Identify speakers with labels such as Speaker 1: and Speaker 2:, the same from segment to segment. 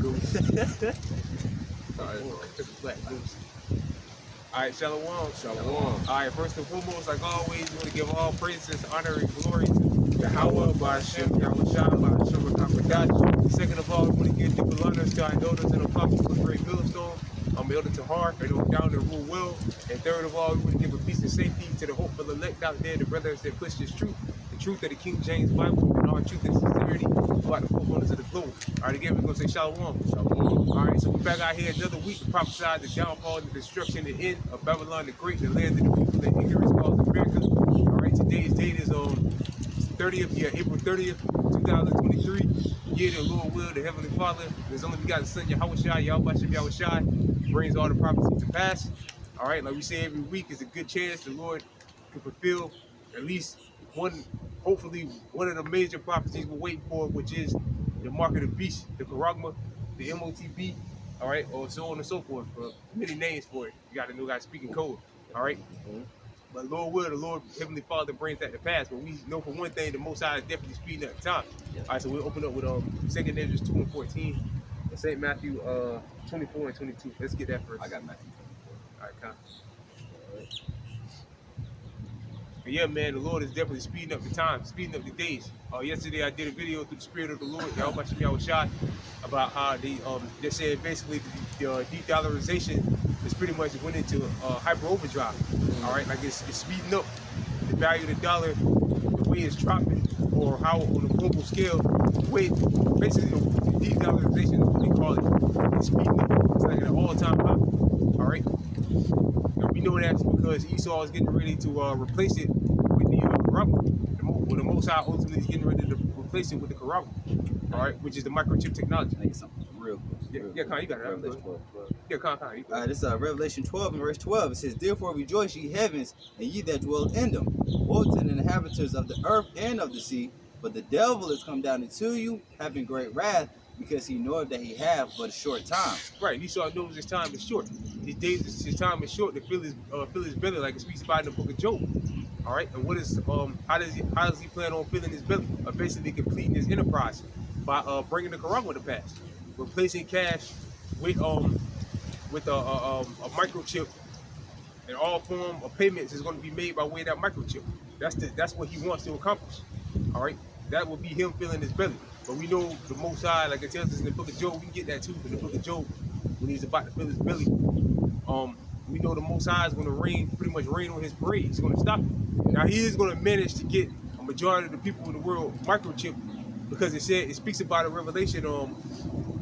Speaker 1: loose.
Speaker 2: Black loose. All right, Shalom.
Speaker 1: Shalom.
Speaker 2: All right, first and foremost, like always, we want to give all praises, honor, and glory to Yahweh, Ba'ashem, Yahweh Shah, Ba'ashem, Rakakadash. Second of all, we want to give double honors to our elders and apostles of the great millstone. I'm Elder Tahar, and on down to rule well. And third of all, we want to give a peace and safety to the hopeful elect out there, the brothers that push this truth, the truth of the King James Bible, and our truth and sincerity about the four corners of the globe. All right, again, we're going to say Shalom.
Speaker 1: Shalom.
Speaker 2: All right, so we're back out here another week to prophesy the downfall, the destruction, the end of Babylon the Great, the land of the people that ignorance called America. All right, today's date is April 30th, 2023. Year the Lord will, the Heavenly Father, His only begotten Son, Yahweh Shai, Yahweh Shem, Yahweh Shai, brings all the prophecies to pass. All right, like we say every week, it's a good chance the Lord can fulfill at least one, hopefully one of the major prophecies we're waiting for, which is the mark of the beast, the Karagma, the MOTB, all right, or so on and so forth. Many names for it. You got to know guys speaking code, all right? But Lord will, the Lord Heavenly Father brings that to pass. But we know for one thing, the Most High is definitely speeding up the time. All right, so we'll open up with 2 Ezra 2 and 14, and St. Matthew 24 and 22. Let's get that first.
Speaker 1: I got Matthew 24.
Speaker 2: All right, come. But yeah, man, the Lord is definitely speeding up the time, speeding up the days. Yesterday I did a video through the Spirit of the Lord, Yahweh Shem, Yahweh Shai, about how they said basically the de-dollarization is pretty much went into hyper overdrive. All right, like it's speeding up the value of the dollar, the way it's dropping, or how on a global scale, the way basically the de-dollarization is what they call it. It's speeding up. It's like at an all-time high. All right. And we know that's because Esau is getting ready to replace it with the Karagma. The Most High ultimately is getting ready to replace it with the Karagma, all right, which is the microchip technology.
Speaker 1: I get something real quick.
Speaker 2: Yeah, Con, you got it.
Speaker 1: Revelation 12.
Speaker 2: Yeah, Con.
Speaker 3: This is Revelation 12 and verse 12. It says, "Therefore rejoice, ye heavens, and ye that dwell in them. Woe to the inhabitants of the earth and of the sea, for the devil is come down into you, having great wrath, because he knoweth that he have but a short time."
Speaker 2: Right, Esau knows his time is short. His days, his time is short to fill his belly, like it speaks about in the book of Job. All right, and what is how does he plan on filling his belly? Basically completing his enterprise by bringing the Karagma to pass, replacing cash with a microchip, and all form of payments is going to be made by way of that microchip. That's what he wants to accomplish. All right, that will be him filling his belly. But we know the Most High, like it tells us in the book of Job, we can get that too. In the book of Job, when he's about to fill his belly, we know the Most High is going to pretty much rain on his parade. He's going to stop it. Now he is going to manage to get a majority of the people in the world microchip, because it speaks about a Revelation.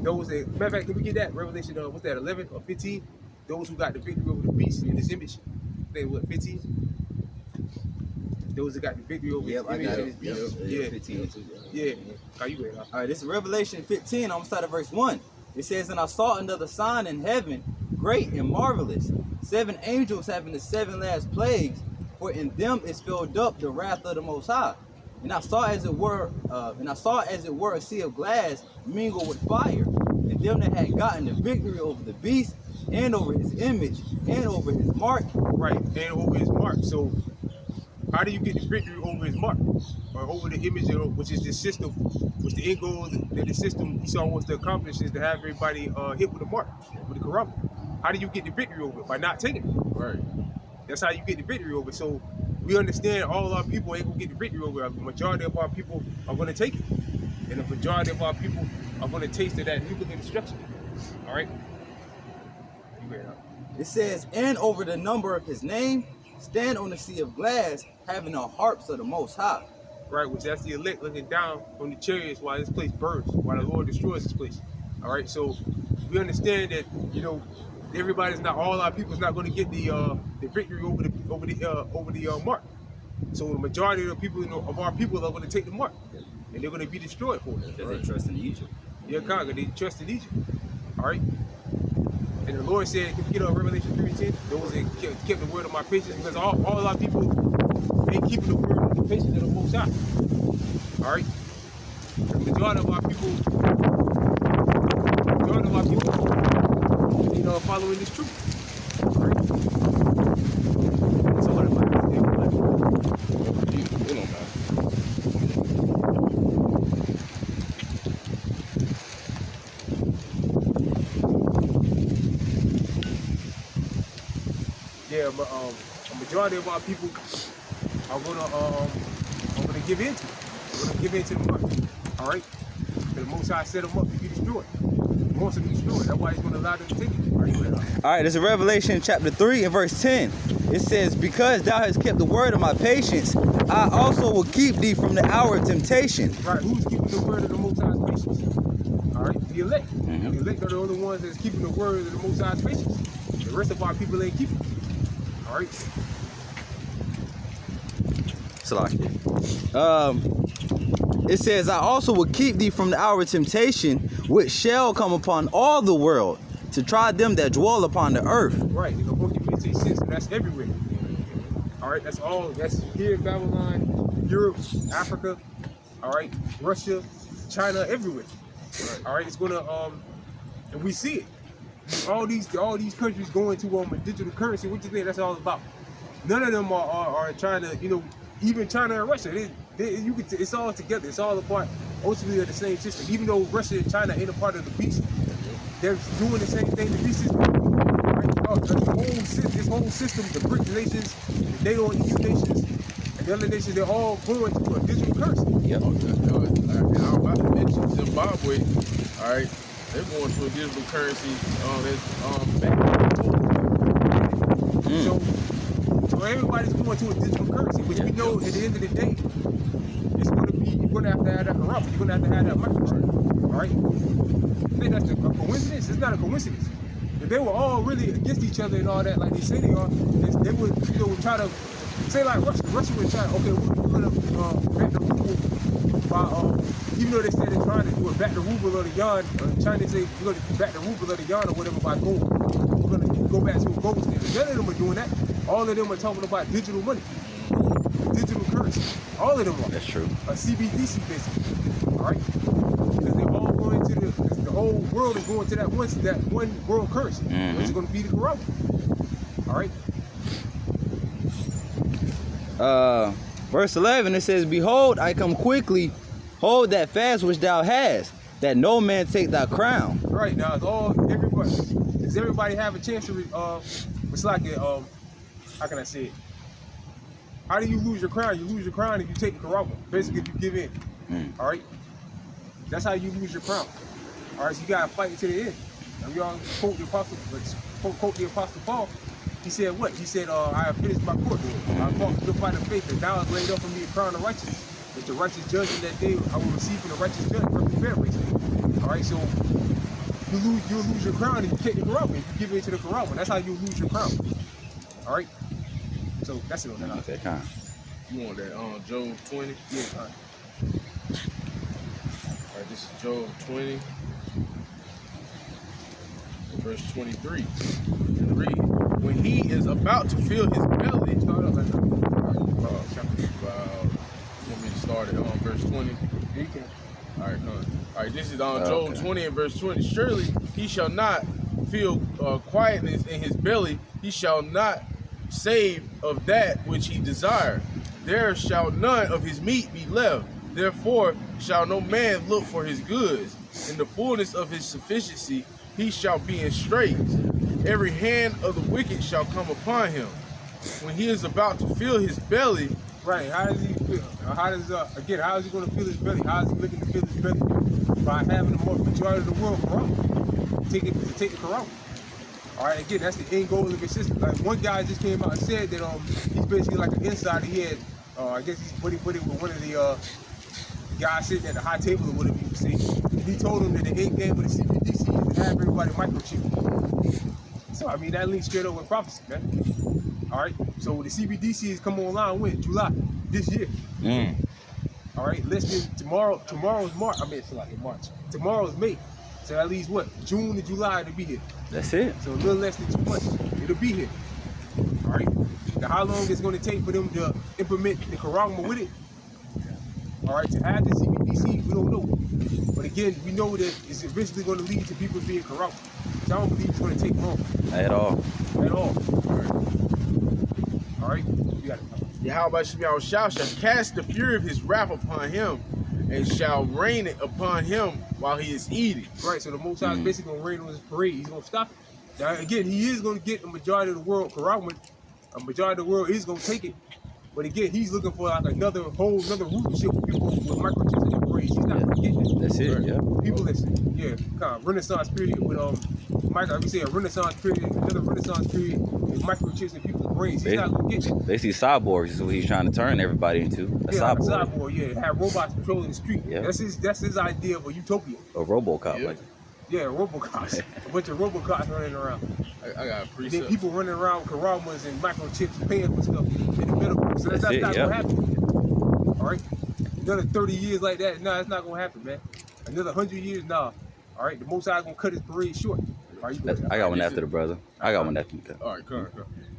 Speaker 2: Those that, matter of fact, can we get that Revelation? What's that? 11 or 15? Those who got the victory over the beast in his image. They what? 15. Those that got the victory over his image and his beast. Yeah.
Speaker 3: 15.
Speaker 2: Yeah. How you ready?
Speaker 3: All right, this is Revelation 15. I'm going to start at verse 1. It says, "And I saw another sign in heaven, great and marvelous, 7 angels having the 7 last plagues, for in them is filled up the wrath of the Most High. And I saw as it were a sea of glass mingled with fire, and them that had gotten the victory over the beast, and over his image, and over his mark."
Speaker 2: Right, and over his mark. So how do you get the victory over his mark, or over the image, which is the system, which the end goal that the system Esau wants to accomplish is to have everybody hit with the mark, with the Karagma. How do you get the victory over it? By not taking it.
Speaker 1: Right.
Speaker 2: That's how you get the victory over it. So we understand all our people ain't gonna get the victory over it. The majority of our people are gonna take it, and the majority of our people are gonna taste of that nuclear destruction. All right. You ready?
Speaker 3: It says, "And over the number of his name, stand on the sea of glass, having the harps of the Most High."
Speaker 2: Right, which that's the elect looking down on the chariots while this place burns, while the Lord destroys this place. All right, so we understand that, you know, all our people's not going to get the victory over the mark. So the majority of the people of our people are going to take the mark, and they're going to be destroyed for it.
Speaker 3: Because they trust in Egypt.
Speaker 2: Yeah, Congo, they trust in Egypt. All right. And the Lord said, can we get Revelation 3:10? Those that kept the word of my patience, because all our people ain't keeping the word of the patience of the Most High. All right? The majority of our people, you know, following this truth. All right? So what am I going to do?
Speaker 1: You know, man.
Speaker 2: yeah, but a majority of our people are gonna give in to it. We're gonna give in to the money. All right. The Most High set them up to be destroyed. He wants them to destroy it. That's why He's gonna allow them to take it. All
Speaker 3: right, this is Revelation chapter 3 and verse 10. It says, because thou hast kept the word of my patience, I also will keep thee from the hour of temptation.
Speaker 2: Right, who's keeping the word of the Most High's patience? All right, the elect.
Speaker 3: Mm-hmm.
Speaker 2: The elect are the only ones that's keeping the word of the Most High's patience. The rest of our people ain't keeping it. All right.
Speaker 3: It says, I also will keep thee from the hour of temptation, which shall come upon all the world, to try them that dwell upon the earth.
Speaker 2: Right, the book of 6, and that's everywhere. All right, that's all. That's here in Babylon, Europe, Africa. All right, Russia, China, everywhere. All right, it's gonna and we see it. All these countries going to a digital currency. What you think that's all about? None of them are trying to, you know, even China and Russia. It's all together. It's all a part, ultimately, of the same system. Even though Russia and China ain't a part of the beast, they're doing the same thing the beast is doing. Right? This whole system, the BRICS nations, the NATO and EU nations, and the other nations, they're all going to a digital currency.
Speaker 1: Yep. I'm about to mention Zimbabwe. All right, they're going to a digital currency.
Speaker 2: So everybody's going to a digital currency, which we know at the end of the day, it's going to be, you're going to have that corrupt. You're going to have that microchip. All right. You think that's a coincidence? It's not a coincidence. If they were all really against each other and all that, like they say they are, they would, you know, try to say like Russia. Russia would try, okay, we're going to back the ruble by, even though they said they're trying to do it back the ruble or the yuan. China say we're going to back the ruble or the yuan or whatever by gold. We're going to go back to a gold standard. None of them are doing that. All of them are talking about digital money, digital currency. All of them are.
Speaker 3: That's true.
Speaker 2: A CBDC basically. All right. Because they're all going to the whole world is going to that one world currency, which is going to be the corrupt. All right.
Speaker 3: Verse 11, it says, behold, I come quickly, hold that fast which thou hast, that no man take thy crown.
Speaker 2: Right, now does everybody have a chance to, it's like a, how can I say it? How do you lose your crown? You lose your crown if you take the corrupt. Basically, if you give in. All right? That's how you lose your crown. All right, so you got to fight it to the end. And we all quote the Apostle Paul. He said what? He said, I have finished my court. I fought the good fight of faith, and now is laid up for me a crown of righteousness. Which the righteous judge in that day I will receive from the righteous judge from the fair race. All right, so you'll lose your crown if you take the corrupt. If you give in to the corrupt, that's how you lose your crown. All right, so that's it on that.
Speaker 3: Okay, kind.
Speaker 1: You want that Job 20?
Speaker 2: Yeah, all right.
Speaker 1: All right, this is Job 20, verse 23. And read, when he is about to fill his belly, start up like that. Want me to start at verse 20?
Speaker 2: Yeah, you can.
Speaker 1: All right, all right, this is on Job 20 and verse 20. Surely he shall not feel quietness in his belly. He shall not save of that which he desired. There shall none of his meat be left. Therefore shall no man look for his goods. In the fullness of his sufficiency he shall be in straits. Every hand of the wicked shall come upon him. When he is about to fill his belly.
Speaker 2: Right, how does he feel? How is he going to fill his belly? How is he looking to fill his belly? By having the majority of the world corrupt. Take the corrupt. All right, again, that's the end goal of his system. Like one guy just came out and said that he's basically like an insider. He had, I guess he's putting it with one of the guys sitting at the high table or whatever you would say. And he told him that the end game of the CBDC is to have everybody microchip. So I mean that links straight up with prophecy, man. All right, so the CBDC is coming online when? July this year. All right, less than tomorrow's March. I mean, it's like in March. Tomorrow's May. So at least what? June to July to be here.
Speaker 3: That's it.
Speaker 2: So a little less than 2 months. It'll be here. All right. Now, how long it's going to take for them to implement the Karagma with it? All right. To add the CBDC, we don't know. But again, we know that it's eventually going to lead to people being corrupt. So I don't believe it's going to take long.
Speaker 3: At all.
Speaker 2: At all. All right. All right. You got it.
Speaker 1: Yahweh shall cast the fury of his wrath upon him, and shall rain it upon him while he is eating.
Speaker 2: Right, so the Most High is basically going to rain on his parade. He's going to stop it. Now, again, he is going to get the majority of the world corrupt, a majority of the world is gonna take it. But again, he's looking for like another rulership with people with microchips in their brains. He's not gonna get that.
Speaker 3: That's it. Yeah.
Speaker 2: People listen, yeah, kind of Renaissance period with we say a Renaissance period, another Renaissance period with microchips in people's brains. He's not gonna get that.
Speaker 3: Basically, cyborgs is what he's trying to turn everybody into. A
Speaker 2: Like
Speaker 3: cyborg.
Speaker 2: a cyborg, yeah, have robots patrolling the street.
Speaker 3: Yeah.
Speaker 2: That's his idea of a utopia.
Speaker 3: A RoboCop,
Speaker 1: Yeah.
Speaker 3: like.
Speaker 2: Yeah, robocops, a bunch of robocops running around.
Speaker 1: I got a
Speaker 2: And then
Speaker 1: precept.
Speaker 2: people running around with karamas and microchips paying for stuff in the middle. So that's
Speaker 3: That's it,
Speaker 2: not
Speaker 3: yeah.
Speaker 2: gonna happen. All right, another 30 years like that, nah, it's not gonna happen, man. Another 100 years, nah. All right, the Most High gonna cut his parade short. All right,
Speaker 3: I got one after the brother. I got one after the.
Speaker 1: All right, come.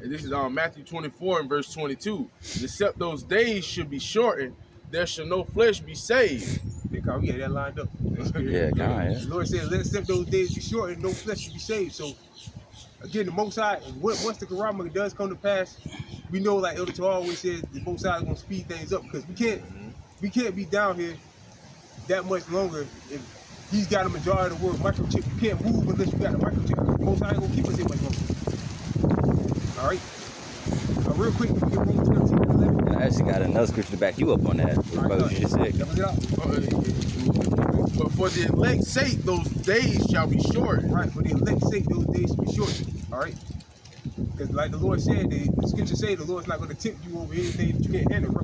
Speaker 1: And this is Matthew 24 and verse 22. Except those days should be shortened, there shall no flesh be saved.
Speaker 2: we had that lined up.
Speaker 3: Yeah, kind of.
Speaker 2: The Lord said, let except those days be short and no flesh should be saved. So again, the Most High, once the Karama does come to pass, we know, like Elder Torah always says, the Most High is gonna speed things up because we can't be down here that much longer if he's got a majority of the world microchip. You can't move unless you got a microchip. The Most High ain't gonna keep us here much longer. All right. Real quick, we get Romans 13 and 11.
Speaker 3: And I actually got another scripture to back you up on that.
Speaker 2: All right,
Speaker 3: Brother, you just said.
Speaker 2: That was it out.
Speaker 1: But for the elect's sake, those days shall be shortened.
Speaker 2: Right, for the elect's sake, those days should be short. All right. Because like the Lord said, the scripture say the Lord's not going to tempt you over anything that you can't handle.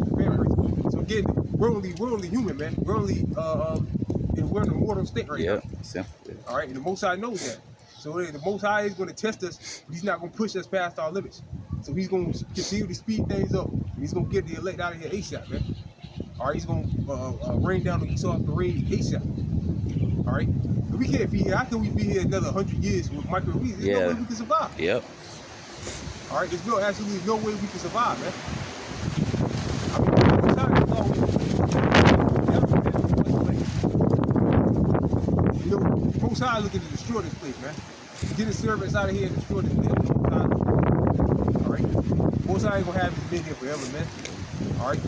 Speaker 2: So again, we're only human, man. We're only and we're in a mortal state right now.
Speaker 3: Simple.
Speaker 2: All right, and the Most High knows that. So the Most High is going to test us, but He's not going to push us past our limits. So He's going to continue to speed things up. And He's going to get the elect out of here ASAP, man. All right, He's going to rain down the Esau's parade ASAP. All right, but we can't be here. How can we be here another 100 years with micro? There's no way we can survive.
Speaker 3: Yep.
Speaker 2: All right, there's absolutely no way we can survive, man. I mean, Most High is always, you know, Most High looking to destroy this place, man. Get his servants out of here and destroy this place. All right, Most High ain't gonna have his men here forever, man. All right.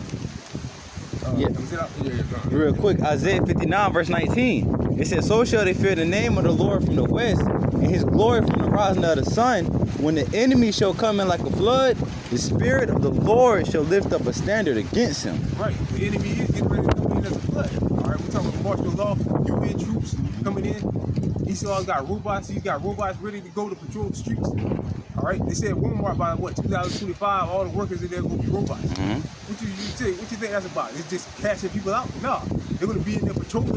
Speaker 3: Real quick, Isaiah 59 verse 19. It says, so shall they fear the name of the Lord from the west, and his glory from the rising of the sun. When the enemy shall come in like a flood, the spirit of the Lord shall lift up a standard against him.
Speaker 2: Right, the enemy is getting ready to come in as a flood. All right, we're talking about martial law, UN troops coming in. Esau's got robots. He's got robots ready to go to patrol the streets. All right, they said Walmart by 2025, all the workers in there will be robots.
Speaker 3: Mm-hmm.
Speaker 2: What you think that's about? It's just cashing people out? No, they're gonna be in there patrolling.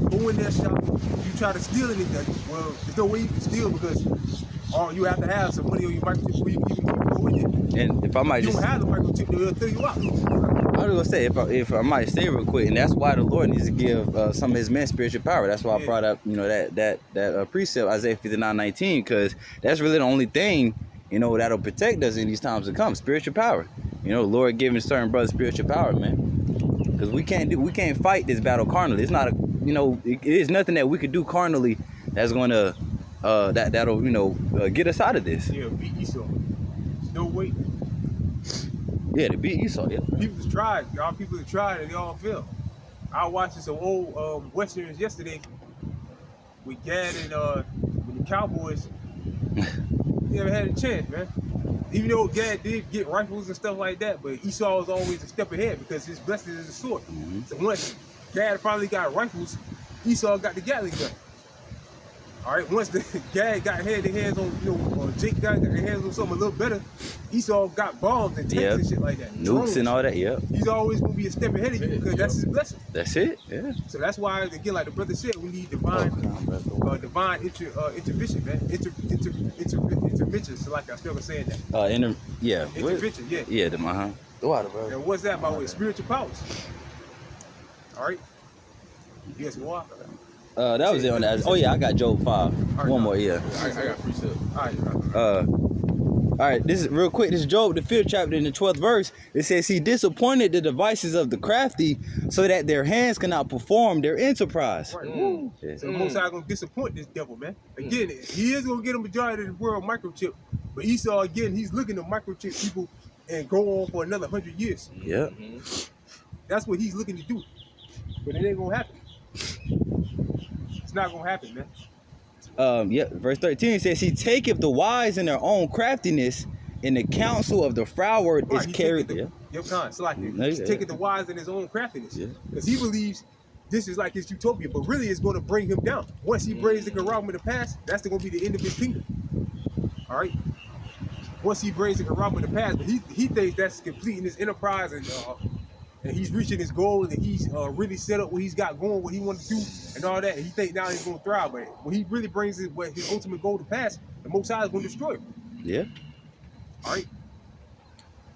Speaker 2: Go in there shop. You try to steal anything? Well, there's no way you can steal because you have to have some money on your microchip before you even go in there.
Speaker 3: And if I might
Speaker 2: you don't have the microchip, they'll throw you out.
Speaker 3: I was gonna say if I might say real quick, and that's why the Lord needs to give some of His men spiritual power. That's why I brought up that precept Isaiah 59:19, because that's really the only thing that'll protect us in these times to come. Spiritual power. The Lord giving certain brothers spiritual power, man. Because we can't fight this battle carnally. It's not it is nothing that we could do carnally that's gonna that'll get us out of this.
Speaker 2: Yeah, beat Esau. No way.
Speaker 3: Yeah, to beat Esau. Yeah.
Speaker 2: People have tried. Y'all people have tried and they all failed. I was watching some old westerns yesterday with Gad and with the Cowboys. They never had a chance, man. Even though Gad did get rifles and stuff like that, but Esau was always a step ahead because his blessing is a sword. Mm-hmm. So once Gad finally got rifles, Esau got the Gatling gun. All right, once the Gad got their hands on, Jake got their hands on something a little better, Esau got bombs and tanks and shit like that.
Speaker 3: Nukes
Speaker 2: drones. And
Speaker 3: all that, yep.
Speaker 2: He's always gonna be a step ahead of you because that's his blessing.
Speaker 3: That's it, yeah.
Speaker 2: So that's why, again, like the brother said, we need divine intervention, man. Intervention. So like I still was saying that. Intervention, yeah.
Speaker 3: Yeah, Water, bro.
Speaker 2: And what's that by way? Spiritual powers. All right. Yes, what?
Speaker 3: That was it on that. Oh yeah, I got Job 5. One more, yeah.
Speaker 1: I got precept.
Speaker 2: All
Speaker 3: right. This is real quick. This is Job, the 5th chapter, in the 12th verse. It says, he disappointed the devices of the crafty, so that their hands cannot perform their enterprise.
Speaker 2: Right. Yeah. So the Most High gonna disappoint this devil, man. Again, he is gonna get a majority of the world microchip, but Esau, again, he's looking to microchip people and go on for another 100 years.
Speaker 3: Yeah.
Speaker 2: That's what he's looking to do, but it ain't gonna happen. It's not gonna happen, man.
Speaker 3: Verse 13 says, he taketh the wise in their own craftiness, and the counsel of the froward is
Speaker 2: he
Speaker 3: carried.
Speaker 2: taking Your kind, so like he's
Speaker 3: Yeah.
Speaker 2: taking the wise in his own craftiness,
Speaker 3: Yeah.
Speaker 2: because he believes this is like his utopia, but really it's going to bring him down. Once he brings the Quran in the past, that's going to be the end of his kingdom. All right. Once he brings the Quran in the past, but he thinks that's completing his enterprise and he's reaching his goal and he's really set up what he's got going, what he wants to do, and all that. And he thinks now he's going to thrive, but when he really brings his ultimate goal to pass, the Most High is going to destroy him.
Speaker 3: Yeah.
Speaker 2: All right.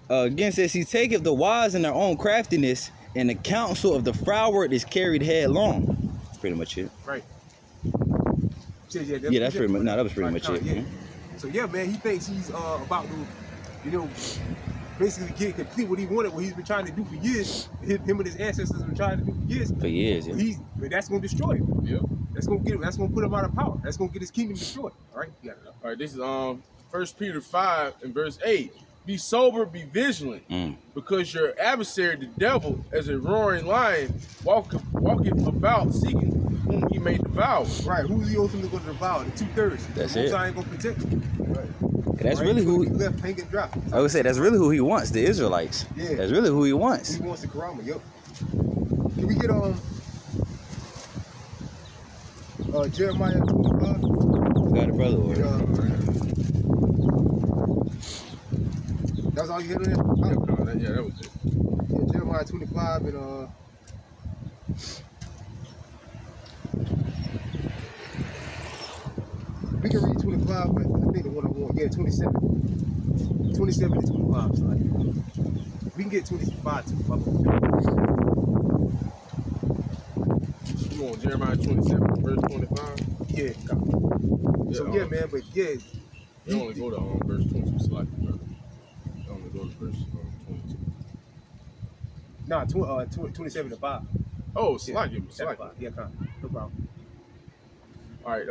Speaker 3: Again says he taketh the wise in their own craftiness, and the counsel of the froward is carried headlong. That's pretty much it.
Speaker 2: Right.
Speaker 3: Yeah, that's pretty much. No, that was pretty much it.
Speaker 2: Yeah. So yeah, man, he thinks he's about to, basically get complete what he wanted, what he's been trying to do for years. Him and his ancestors have been trying to do for years.
Speaker 3: For years, yeah.
Speaker 2: But that's gonna destroy him.
Speaker 1: Yep.
Speaker 2: That's gonna put him out of power. That's gonna get his kingdom destroyed. All right, you got it.
Speaker 1: All right, this is 1 Peter 5 and verse 8. Be sober, be vigilant, because your adversary, the devil, as a roaring lion, walketh about seeking whom he may devour.
Speaker 2: Right, who's he ultimately going to devour? The 2/3.
Speaker 3: That's
Speaker 2: the
Speaker 3: it.
Speaker 2: Most High ain't gonna protect him. Right.
Speaker 3: That's
Speaker 2: Right?
Speaker 3: really who.
Speaker 2: He left hanging dry.
Speaker 3: I would say that's really who he wants. The Israelites.
Speaker 2: Yeah.
Speaker 3: That's really who he wants.
Speaker 2: He wants the Quran. Yup. Can we get Jeremiah 25?
Speaker 3: Got it, brother. Or,
Speaker 2: That's all you hit on there?
Speaker 1: Yeah, that was it.
Speaker 2: Yeah, Jeremiah 25 and we can read 25, but I think the one I want, 27. 27 to 25. So we can get 25 too.
Speaker 1: You want Jeremiah 27, verse 25?
Speaker 2: Yeah. So yeah, man, but yeah.
Speaker 1: You only go to verse 22, slightly, brother. You only go to verse 22.
Speaker 2: Nah, 27 to 5.
Speaker 1: Oh, slightly.
Speaker 2: Yeah, no problem.
Speaker 1: All right,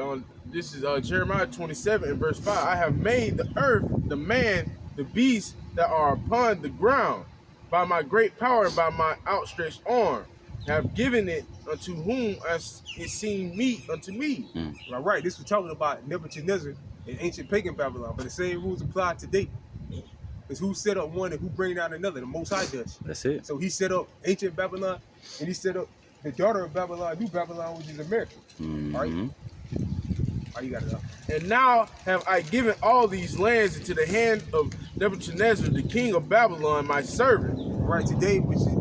Speaker 1: this is Jeremiah 27 and verse 5. I have made the earth, the man, the beasts that are upon the ground, by my great power and by my outstretched arm, have given it unto whom as it seemed meet unto me.
Speaker 2: Right. This was talking about Nebuchadnezzar in ancient pagan Babylon, but the same rules apply today. Because who set up one and who bring down another? The Most High does.
Speaker 3: That's it.
Speaker 2: So he set up ancient Babylon, and he set up the daughter of Babylon, New Babylon, which is America. All right? All right, you got it up.
Speaker 1: And now have I given all these lands into the hand of Nebuchadnezzar, the king of Babylon, my servant.
Speaker 2: Right, today, which will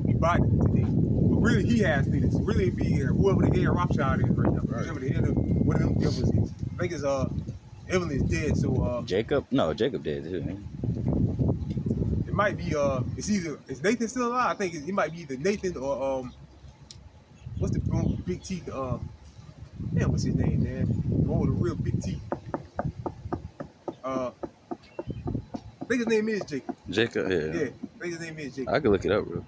Speaker 2: be Biden today. But really, he has leaders. Really, be whoever the head Rothschild is right now. Whoever the head of one of them devils is. I think it's Evelyn is dead, so
Speaker 3: Jacob? No, Jacob did too. Man.
Speaker 2: it might be is Nathan still alive? I think it might be either Nathan or what's the big teeth? Damn, what's his name, man? The one with the real big teeth. I think his name is Jacob.
Speaker 3: Jacob, yeah.
Speaker 2: Yeah, I think his name is Jacob.
Speaker 3: I could look it up, bro.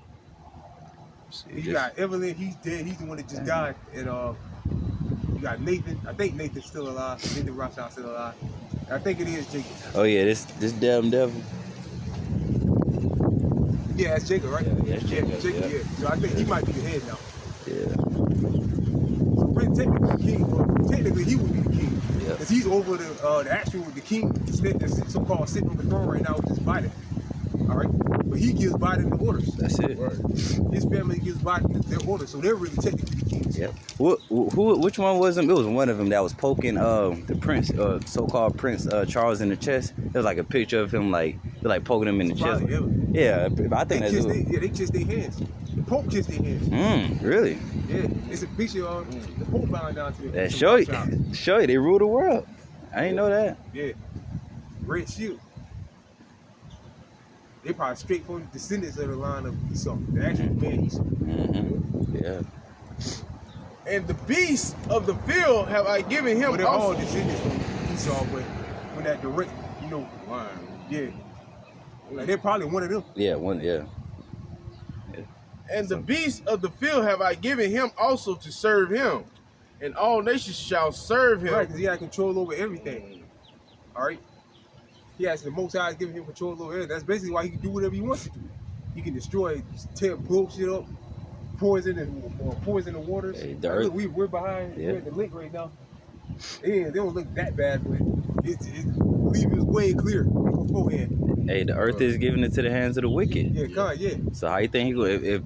Speaker 2: You got Evelyn, he's dead. He's the one that just died. And you got Nathan. I think Nathan's still alive. Nathan Rothschild's still alive. And I think it is Jacob.
Speaker 3: Oh yeah, this damn devil.
Speaker 2: Yeah, that's Jacob, right?
Speaker 3: Yeah, that's Jacob, yeah.
Speaker 2: So I think he might be the head now.
Speaker 3: Yeah.
Speaker 2: So really, technically, king, but technically he would be the king.
Speaker 3: Yeah.
Speaker 2: Because he's over the king that's so-called sitting on the throne right now, which is Biden. All right? But he gives Biden the orders.
Speaker 3: That's it.
Speaker 1: Right.
Speaker 2: His family gives Biden their orders, so they're really technically the kings.
Speaker 3: Yep. Which one was him? It was one of them that was poking the prince, so-called Prince Charles in the chest. It was like a picture of him like poking him in the chest. Yeah, I think that's
Speaker 2: they kiss their hands. The Pope kissed their hands.
Speaker 3: Really?
Speaker 2: Yeah, it's a picture of the Pope bowing down to them.
Speaker 3: That show you they rule the world. I didn't know that.
Speaker 2: Yeah. Red shield. They probably straight from the descendants of the line of Esau. The actual man Esau.
Speaker 3: Yeah.
Speaker 1: And the beasts of the field have I given him
Speaker 2: Well, they're all
Speaker 1: also.
Speaker 2: descendants from Esau, but from that direct, line. Yeah. Like they're probably one of them.
Speaker 3: Yeah, one, yeah.
Speaker 1: And the beasts of the field have I given him also to serve him. And all nations shall serve him.
Speaker 2: Right, because he had control over everything. All right? He has the Most High giving him control over everything. That's basically why he can do whatever he wants to do. He can destroy, tear bullshit up, poison the waters.
Speaker 3: Hey, the earth.
Speaker 2: Look, we're behind.
Speaker 3: Yeah.
Speaker 2: We're at the lake right now. Yeah, they don't look that bad, but believe it was way clear beforehand.
Speaker 4: Hey, the earth is given into the hands of the wicked.
Speaker 2: Yeah, God, yeah.
Speaker 4: So how you think he go? If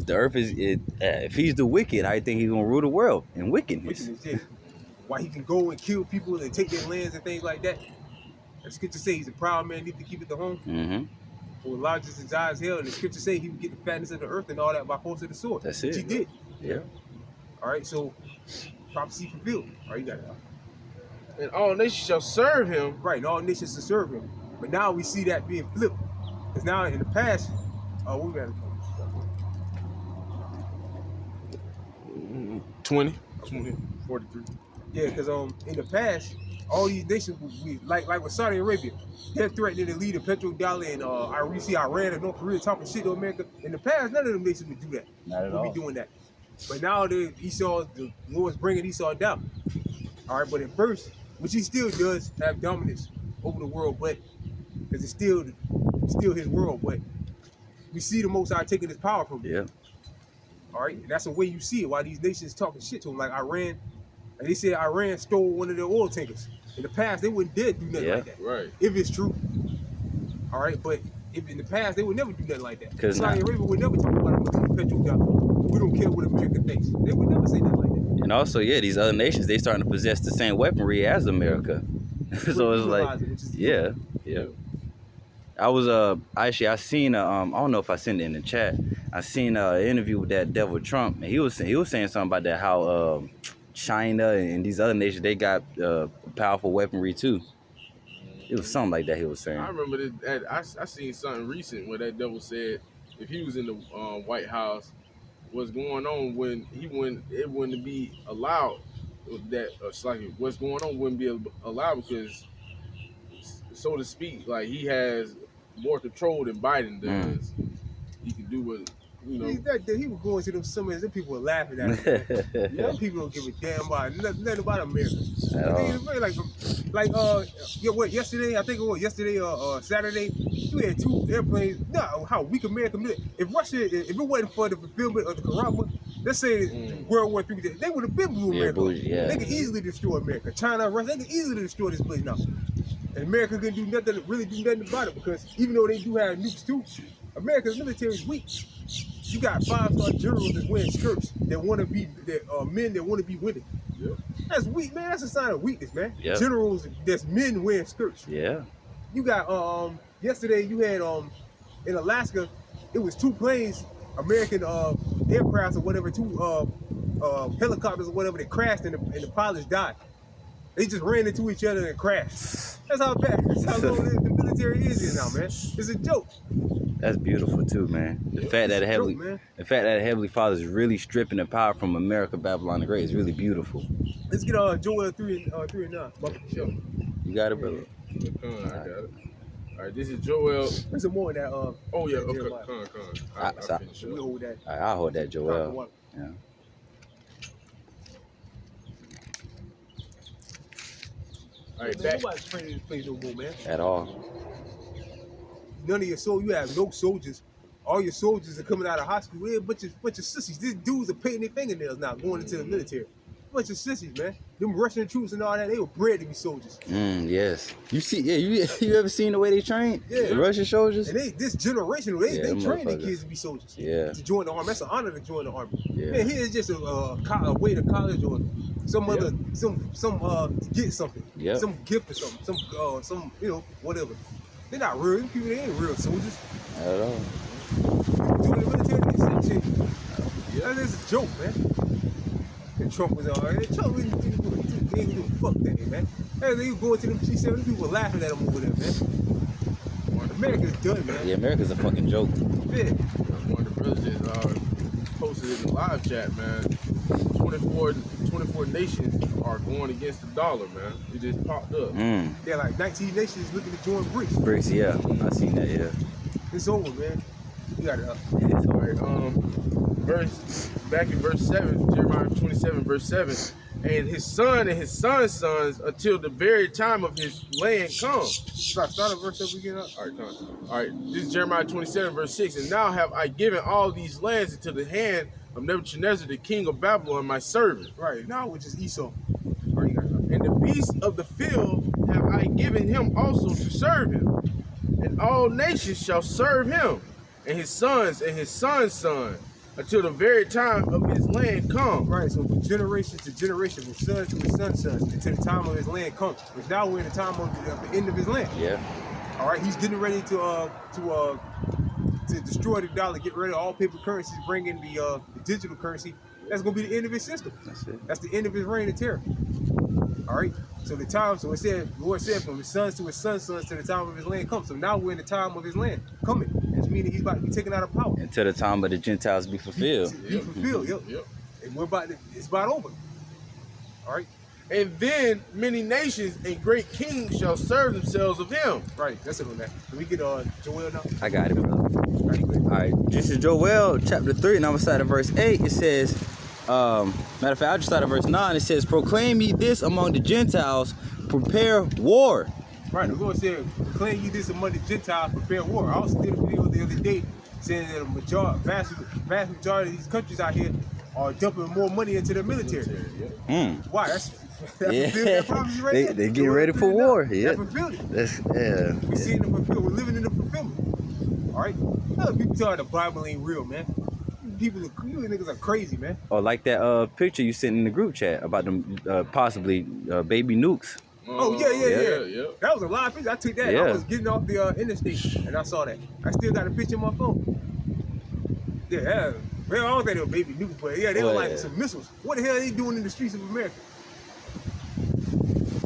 Speaker 4: the earth is if he's the wicked, how you think he's gonna rule the world in wickedness?
Speaker 2: Yeah. Why he can go and kill people and take their lands and things like that. The scripture say he's a proud man, need to keep it to home.
Speaker 4: Mm-hmm.
Speaker 2: For large as his eyes hell, and the scripture say he would get the fatness of the earth and all that by force of the sword.
Speaker 4: That's
Speaker 2: which
Speaker 4: it.
Speaker 2: he did.
Speaker 4: Yeah.
Speaker 2: All right, so prophecy fulfilled. All right, you got it.
Speaker 1: And all nations shall serve him.
Speaker 2: Right, and all nations to serve him. But now we see that being flipped. Because now in the past, we got
Speaker 1: 20, 43.
Speaker 2: Yeah, because in the past, all these nations, we like with Saudi Arabia, they're threatening to lead the petrodollar, and we see Iran and North Korea talking shit to America. In the past, none of them nations would do that.
Speaker 4: Not at
Speaker 2: Would
Speaker 4: all.
Speaker 2: be doing that. But now the Lord's bringing Esau down. All right, but at first, which he still does have dominance over the world, but because it's still his world, but we see the Most High taking his power from him.
Speaker 4: Yeah.
Speaker 2: All right, and that's the way you see it. Why these nations talking shit to him, like Iran. And they said Iran stole one of their oil tankers. In the past, they wouldn't dare do nothing like that.
Speaker 1: Right.
Speaker 2: If it's true. All right, but if in the past, they would never do nothing like that.
Speaker 4: 'Cause
Speaker 2: Saudi
Speaker 4: now-
Speaker 2: Arabia would never talk about a petrodollar. We don't care what America thinks. They would never say nothing like that.
Speaker 4: And also, yeah, these other nations, they starting to possess the same weaponry as America. So it's like, yeah. I was actually I seen I don't know if I sent it in the chat. I seen an interview with that devil Trump, and he was saying something about that how China and these other nations, they got powerful weaponry too. It was something like that he was saying.
Speaker 1: I remember that I seen something recent where that devil said if he was in the White House, what's going on when it wouldn't be allowed that it's like what's going on wouldn't be allowed because, so to speak, like he has more control than Biden does. He can do what you know.
Speaker 2: He was going to them summits, them people were laughing at him. Them people don't give a damn about nothing about America. Yesterday, I think it was yesterday or Saturday, we had 2 airplanes. No, how weak America. If it wasn't for the fulfillment of the Quran, let's say World War III, they would have been blew America. They could easily destroy America. China, Russia, they could easily destroy this place now. And America couldn't do nothing, really do nothing about it because even though they do have nukes too, America's military is weak. You got 5-star generals that's wearing skirts that want to be men that want to be women.
Speaker 1: Yep.
Speaker 2: That's weak, man. That's a sign of weakness, man.
Speaker 4: Yep.
Speaker 2: Generals that's men wearing skirts.
Speaker 4: Yeah.
Speaker 2: You got yesterday you had in Alaska, it was 2 planes, American aircrafts or whatever, 2 helicopters or whatever that crashed and the pilots died. They just ran into each other and crashed. That's how bad. That's how low the military is now, man. It's a joke.
Speaker 4: That's beautiful too, man. The fact that the Heavenly Father is really stripping the power from America, Babylon the Great is really beautiful.
Speaker 2: Let's get Joel 3 and 9. Show.
Speaker 4: You got it, brother.
Speaker 1: I got it. All right, this is Joel.
Speaker 2: There's some more of that.
Speaker 1: Oh yeah, okay, come. I'll finish
Speaker 2: We
Speaker 1: up.
Speaker 2: hold that.
Speaker 4: I'll hold that, Joel. Yeah.
Speaker 1: All right,
Speaker 2: Man, nobody's training this place no more, man.
Speaker 4: At all.
Speaker 2: None of your soldiers, you have no soldiers. All your soldiers are coming out of high school. We're a bunch of sissies. These dudes are painting their fingernails now, going into the military. Bunch of sissies, man. Them Russian troops and all that, they were bred to be soldiers.
Speaker 4: Yes. You see, you ever seen the way they train?
Speaker 2: Yeah.
Speaker 4: The Russian soldiers?
Speaker 2: And this generation, they train their
Speaker 4: motherfuckers.
Speaker 2: kids to be soldiers.
Speaker 4: Yeah.
Speaker 2: To join the army. That's an honor to join the army.
Speaker 4: Yeah.
Speaker 2: Man, here's just a way to college or some other, to get something.
Speaker 4: Yep.
Speaker 2: Some gift or something. Some whatever. They're not real. These people, they ain't real soldiers.
Speaker 4: Not at all.
Speaker 2: Doing the military, they get shit. Yeah, that's a joke, man. And Trump was all right. Trump really didn't do fuck that, man. Hey, they go into them G7, them people laughing at him over there, man. America's done, man.
Speaker 4: Yeah, America's a fucking joke.
Speaker 2: Yeah.
Speaker 1: One of the brothers just posted in the live chat, man. 24 nations are going against the dollar, man. It just popped up.
Speaker 2: They're like 19 nations looking to join BRICS.
Speaker 4: BRICS, yeah. I seen that, yeah.
Speaker 2: It's over, man. You got it up.
Speaker 1: All right, back in verse 7, Jeremiah 27, verse 7. And his son and his son's sons until the very time of his land comes.
Speaker 2: Start at verse 7 again up.
Speaker 1: All right, come on. All right, this is Jeremiah 27, verse 6. And now have I given all these lands into the hand of Nebuchadnezzar, the king of Babylon, my servant.
Speaker 2: Right, now which is Esau. All right, you got it up.
Speaker 1: And the beasts of the field have I given him also to serve him. And all nations shall serve him, and his sons son, until the very time of his land come.
Speaker 2: Right, so from generation to generation, from son to his son's son, until the time of his land comes. Which now we're in the time of the end of his land.
Speaker 4: Yeah.
Speaker 2: All right, he's getting ready to destroy the dollar, get rid of all paper currencies, bring in the digital currency. That's gonna be the end of his system.
Speaker 4: That's it.
Speaker 2: That's the end of his reign of terror. All right. So the time, so it said, the Lord said, from his sons to his sons' sons to the time of his land comes. So now we're in the time of his land coming. Which means he's about to be taken out of power.
Speaker 4: Until the time of the Gentiles be fulfilled.
Speaker 2: Be fulfilled. Yep. And it's about over. All right.
Speaker 1: And then many nations and great kings shall serve themselves of him.
Speaker 2: Right. That's it on that. Can we get Joel now?
Speaker 4: I got it, brother.
Speaker 2: All right,
Speaker 4: All right, this is Joel chapter 3, and I'm gonna start at verse 8. It says, matter of fact, I'll just start at verse 9. It says, proclaim ye this among the Gentiles, prepare war.
Speaker 2: Right, the Lord said, proclaim ye this among the Gentiles, prepare war. I also did a video the other day saying that vast majority of these countries out here are dumping more money into their military. Why? That's
Speaker 4: Yeah,
Speaker 2: right
Speaker 4: they get ready for war. Yeah,
Speaker 2: fulfilled it.
Speaker 4: That's
Speaker 2: We're seeing the fulfillment. We're living in the fulfillment. All right. People tell the Bible ain't real, man. You niggas are crazy, man.
Speaker 4: Or like that picture you sent in the group chat about them possibly baby nukes.
Speaker 2: Oh yeah. That was a live picture. I took that.
Speaker 4: Yeah.
Speaker 2: I was getting off the interstate and I saw that. I still got a picture on my phone. Yeah. Well, I don't think they were baby nukes, but yeah, they were like some missiles. What the hell are they doing in the streets of America?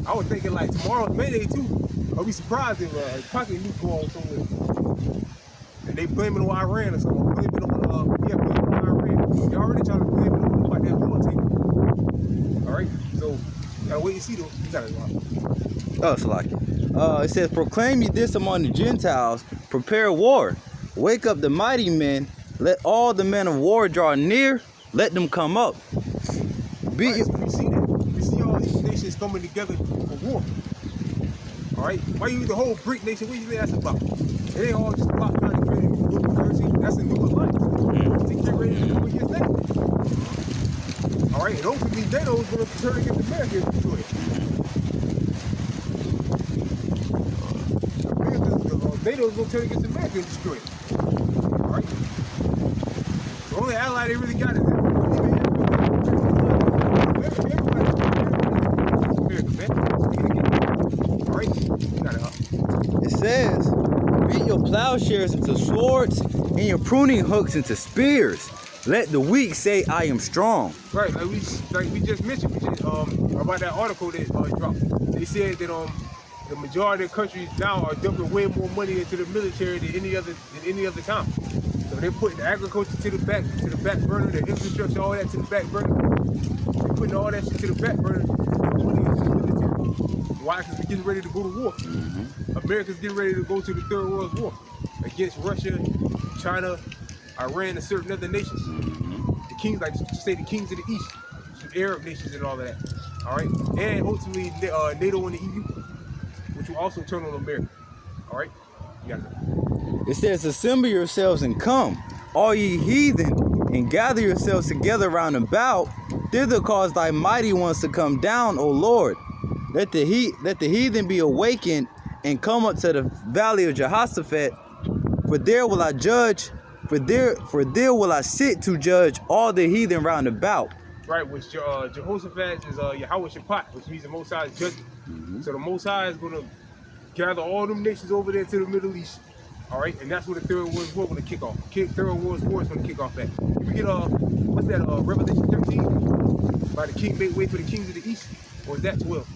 Speaker 2: I was thinking like tomorrow's Mayday too. I'll be surprised if a pocket nuke go on somewhere. And they blame it on Iran or something. Blame it on blame it on Iran. They already trying to blame it on about that war tape. All right, so gotta wait and see though. You gotta
Speaker 4: Oh, it's like it says, proclaim ye this among the Gentiles, prepare war, wake up the mighty men, let all the men of war draw near, let them come up.
Speaker 2: We see that. We see all these nations coming together for war. All right, why you the whole BRIC nation? What do you think that's about? It ain't all just about trying to create a new currency. That's a new alliance to get ready to go against that. All right, and hopefully NATO is going to turn against America and destroy it. NATO is going to turn against America and destroy it. All right. The only ally they really got is
Speaker 4: It says, beat your plowshares into swords and your pruning hooks into spears. Let the weak say, I am strong.
Speaker 2: Right, like we just mentioned about that article that dropped. They said that the majority of countries now are dumping way more money into the military than any other time. So they're putting agriculture to the back burner, the infrastructure, all that to the back burner. They're putting all that shit to the back burner, money into the military. Why? Because we're getting ready to go to war. America's getting ready to go to the Third World War against Russia, China, Iran, and certain other nations. The kings, like you say, the kings of the East, the Arab nations and all of that. All right, and ultimately NATO and the EU, which will also turn on America. All right, you got it.
Speaker 4: It says, assemble yourselves and come, all ye heathen, and gather yourselves together round about. Thither cause thy mighty ones to come down, O Lord. Let the heathen be awakened and come up to the valley of Jehoshaphat. For there will I judge. For there will I sit to judge all the heathen round about.
Speaker 2: Right, which Jehoshaphat is Yahweh Shaphat, which means the Most High is judging. So the Most High is going to gather all them nations over there to the Middle East. All right, and that's where the Third World War is going to kick off. Third World War is going to kick off at. If we get what's that? Revelation 13, by the king make way for the kings of the East, or is that 12?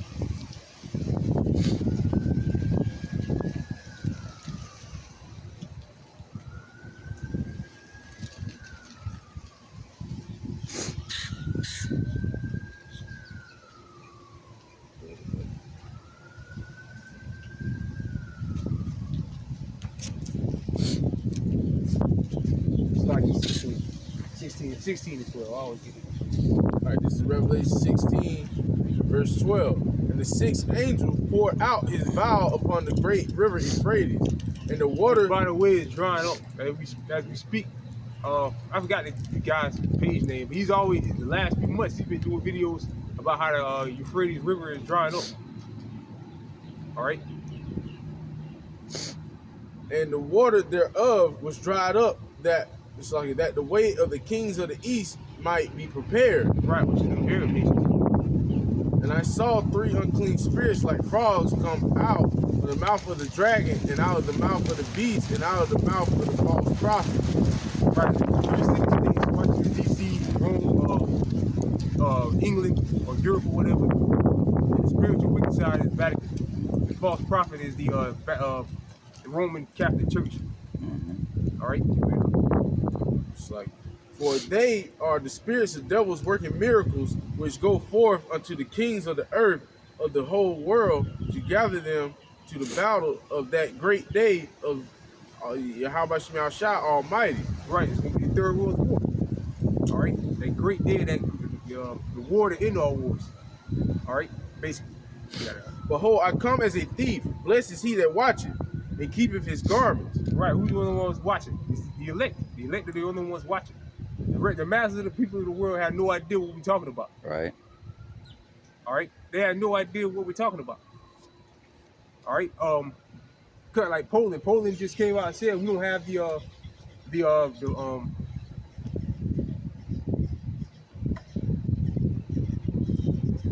Speaker 2: It's like 16 and 12. I always get it.
Speaker 1: All right, this is Revelation 16, verse 12. And the sixth angel poured out his vial upon the great river Euphrates, and the water,
Speaker 2: by the way, is drying up as we speak. I forgot the guy's page name, but he's always, the last few months, he's been doing videos about how the Euphrates River is drying up. All right.
Speaker 1: And the water thereof was dried up, that it's like that the way of the kings of the east might be prepared.
Speaker 2: Right, which is the Arab nations.
Speaker 1: And I saw 3 unclean spirits like frogs come out of the mouth of the dragon, and out of the mouth of the beast, and out of the mouth of the false prophet.
Speaker 2: Right. You're sitting today in Washington, D.C., Rome, England, or Europe, or whatever. And the spiritual wicked side is Vatican. The false prophet is the Roman Catholic Church. All right?
Speaker 1: It's like, for they are the spirits of devils working miracles, which go forth unto the kings of the earth of the whole world, to gather them to the battle of that great day of Yahweh Shema Almighty.
Speaker 2: Right, it's going to be the Third World War. All right? That great day, that the war to end all wars. All right? Basically.
Speaker 1: Behold, I come as a thief. Blessed is he that watcheth and keepeth his garments.
Speaker 2: Right, who's the only ones watching? It's the elect. The elect are the only ones watching. The masses of the people of the world have no idea what we're talking about.
Speaker 4: Right.
Speaker 2: All right? They have no idea what we're talking about. All right? Like Poland. Poland just came out and said we don't have the